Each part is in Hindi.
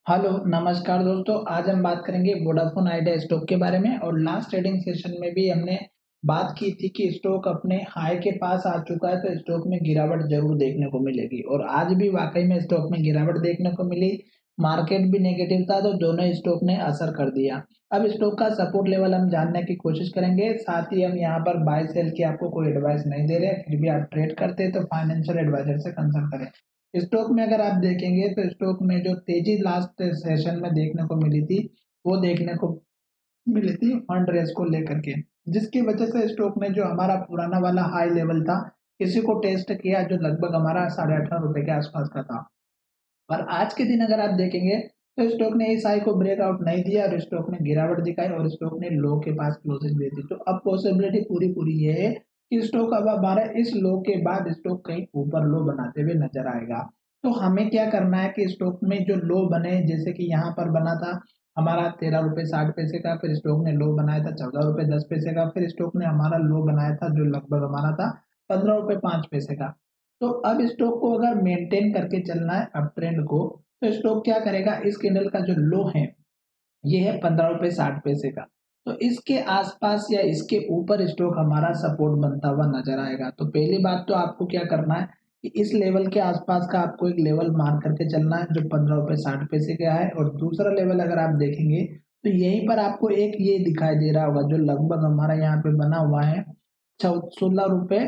हेलो, नमस्कार दोस्तों। आज हम बात करेंगे वोडाफोन आइडिया स्टॉक के बारे में और लास्ट ट्रेडिंग सेशन में भी हमने बात की थी कि स्टॉक अपने हाई के पास आ चुका है, तो स्टॉक में गिरावट ज़रूर देखने को मिलेगी और आज भी वाक़ई में स्टॉक में गिरावट देखने को मिली। मार्केट भी नेगेटिव था, तो दोनों स्टॉक ने असर कर दिया। अब स्टॉक का सपोर्ट लेवल हम जानने की कोशिश करेंगे, साथ ही हम यहाँ पर बाय सेल की आपको कोई एडवाइस नहीं दे रहे हैं, फिर भी आप ट्रेड करते हैं तो फाइनेंशियल एडवाइज़र से कंसल्ट करें। स्टॉक में अगर आप देखेंगे तो स्टॉक में जो तेजी लास्ट सेशन में देखने को मिली थी, वो देखने को मिली थी फंड रेज़ को लेकर के, जिसकी वजह से स्टॉक ने जो हमारा पुराना वाला हाई लेवल था, इसी को टेस्ट किया जो लगभग हमारा ₹18.5 के आसपास का था। और आज के दिन अगर आप देखेंगे तो स्टॉक ने इस हाई को ब्रेकआउट नहीं दिया और स्टॉक ने गिरावट दिखाई और स्टॉक ने लो के पास क्लोजिंग दे दी। तो अब पॉसिबिलिटी पूरी-पूरी ये है कि स्टॉक अब हमारा इस लो के बाद स्टॉक कहीं ऊपर लो बनाते हुए नज़र आएगा। तो हमें क्या करना है कि स्टॉक में जो लो बने, जैसे कि यहाँ पर बना था हमारा ₹13.60 का, फिर स्टॉक ने लो बनाया था ₹14.10 का, फिर स्टॉक ने हमारा लो बनाया था जो लगभग हमारा था ₹15.05 का। तो अब स्टॉक को अगर मेंटेन करके चलना है अप ट्रेंड को, तो स्टॉक क्या करेगा, इस कैंडल का जो लो है, ये है ₹15.60 का। तो इसके आस-पास या इसके ऊपर स्टॉक हमारा सपोर्ट बनता हुआ नज़र आएगा। तो पहली बात तो आपको क्या करना है कि इस लेवल के आस-पास का आपको एक लेवल मार्क करके चलना है जो ₹15.60 का है और दूसरा लेवल अगर आप देखेंगे, तो यहीं पर आपको एक ये दिखाई दे रहा होगा जो लगभग हमारा यहाँ पे बना हुआ है, छौ ₹16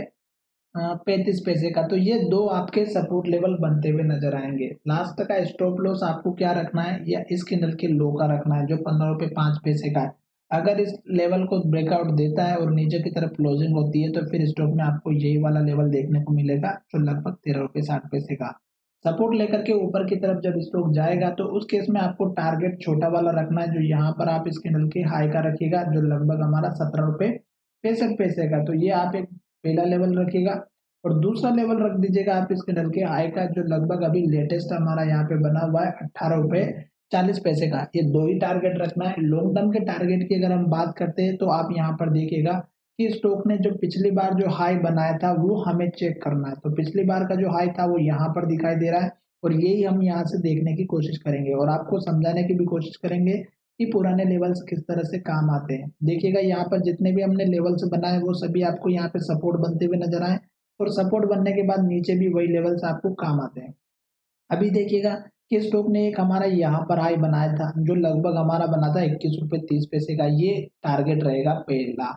₹35 का। तो ये 2 आपके सपोर्ट लेवल बनते हुए नज़र आएँगे। लास्ट का स्टॉप लॉस आपको क्या रखना है या इस कैंडल के लो का रखना है जो ₹15.05 का है। अगर इस लेवल को ब्रेकआउट देता है और नीचे की तरफ क्लोजिंग होती है, तो फिर स्टॉक में आपको यही वाला लेवल देखने को मिलेगा जो लगभग ₹13.60 का। सपोर्ट लेकर के ऊपर की तरफ जब स्टॉक जाएगा, तो उस केस में आपको टारगेट छोटा वाला रखना है जो यहाँ पर आप इस कैंडल के हाई का रखिएगा जो लगभग हमारा ₹17.65 का। तो ये आप एक पहला लेवल रखिएगा और दूसरा लेवल रख दीजिएगा आप इसके डल के आय का जो लगभग अभी लेटेस्ट हमारा यहाँ पे बना हुआ है ₹18.40 का। ये 2 ही टारगेट रखना है। लॉन्ग टर्म के टारगेट की अगर हम बात करते हैं तो आप यहाँ पर देखिएगा कि स्टॉक ने जो पिछली बार जो हाई बनाया था वो हमें चेक करना है। तो पिछली बार का जो हाई था वो यहाँ पर दिखाई दे रहा है और यही हम यहाँ से देखने की कोशिश करेंगे और आपको समझाने की भी कोशिश करेंगे कि पुराने लेवल्स किस तरह से काम आते हैं। देखिएगा यहाँ पर जितने भी हमने लेवल्स बनाए वो सभी आपको यहाँ पे सपोर्ट बनते हुए नज़र आए और सपोर्ट बनने के बाद नीचे भी वही लेवल्स आपको काम आते हैं। अभी देखिएगा कि स्टॉक ने एक हमारा यहाँ पर हाई बनाया था, जो लगभग हमारा बना था ₹21.30 का, ये टारगेट रहेगा पहला।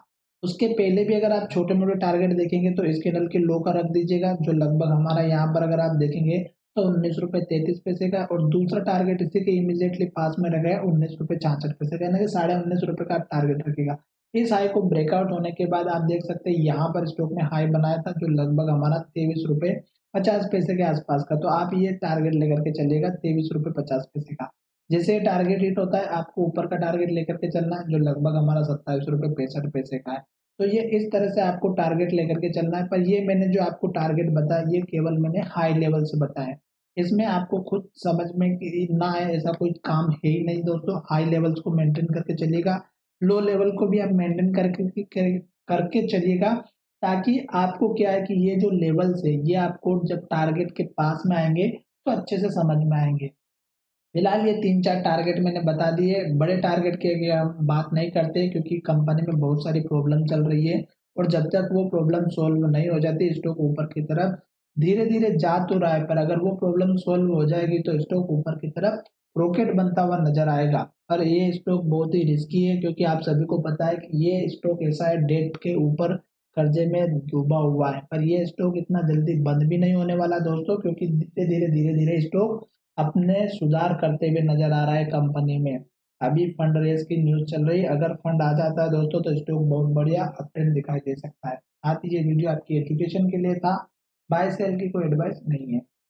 उसके पहले भी अगर आप छोटे-मोटे टारगेट देखेंगे तो इस कैंडल के लो का रख दीजिएगा, जो लगभग हमारा यहाँ पर अगर आप देखेंगे तो ₹19.33 का और दूसरा टारगेट इसी के इमीडिएटली पास में रहेगा ₹19.66 का, यानी कि साढ़े ₹19 का आप टारगेट रखिएगा। इस हाई को ब्रेकआउट होने के बाद आप देख सकते हैं यहाँ पर स्टॉक ने हाई बनाया था, जो लगभग हमारा ₹23.50 के आसपास का। तो आप ये टारगेट लेकर के चलिएगा ₹23.50 का। जैसे टारगेट हिट होता है, आपको ऊपर का टारगेट लेकर के चलना है, जो लगभग हमारा ₹27.65 का है। तो ये इस तरह से आपको टारगेट लेकर के चलना है, पर ये मैंने जो आपको टारगेट बताया, ये केवल मैंने हाई लेवल से बताया। इसमें आपको खुद समझ में कि ना आए ऐसा कोई काम है ही नहीं दोस्तों। हाई लेवल्स को मेंटेन करके चलिएगा, लो लेवल को भी आप मेंटेन करके चलिएगा, ताकि आपको क्या है कि ये जो लेवल्स है, ये आपको जब टारगेट के पास में आएँगे, तो अच्छे से समझ में आएँगे। फिलहाल ये 3-4 टारगेट मैंने बता दिए, बड़े टारगेट की अभी हम बात नहीं करते क्योंकि कंपनी में बहुत सारी प्रॉब्लम चल रही है और जब तक वो प्रॉब्लम सॉल्व नहीं हो जाती, स्टॉक ऊपर की तरफ धीरे-धीरे जा तो रहा है, पर अगर वो प्रॉब्लम सॉल्व हो जाएगी तो स्टॉक ऊपर की तरफ रॉकेट बनता हुआ नज़र आएगा। पर ये स्टॉक बहुत ही रिस्की है क्योंकि आप सभी को पता है कि ये स्टॉक ऐसा है डेट के ऊपर कर्जे में डूबा हुआ है, पर ये स्टॉक इतना जल्दी बंद भी नहीं होने वाला दोस्तों, क्योंकि धीरे-धीरे स्टॉक अपने सुधार करते हुए नज़र आ रहा है कंपनी में। अभी फंड रेज़ की न्यूज़ चल रही है, अगर फंड आ जाता है दोस्तों तो स्टॉक बहुत बढ़िया अपट्रेंड दिखाई दे सकता है। साथ ही ये वीडियो आपकी एजुकेशन के लिए था, बाय सेल की कोई एडवाइस नहीं है।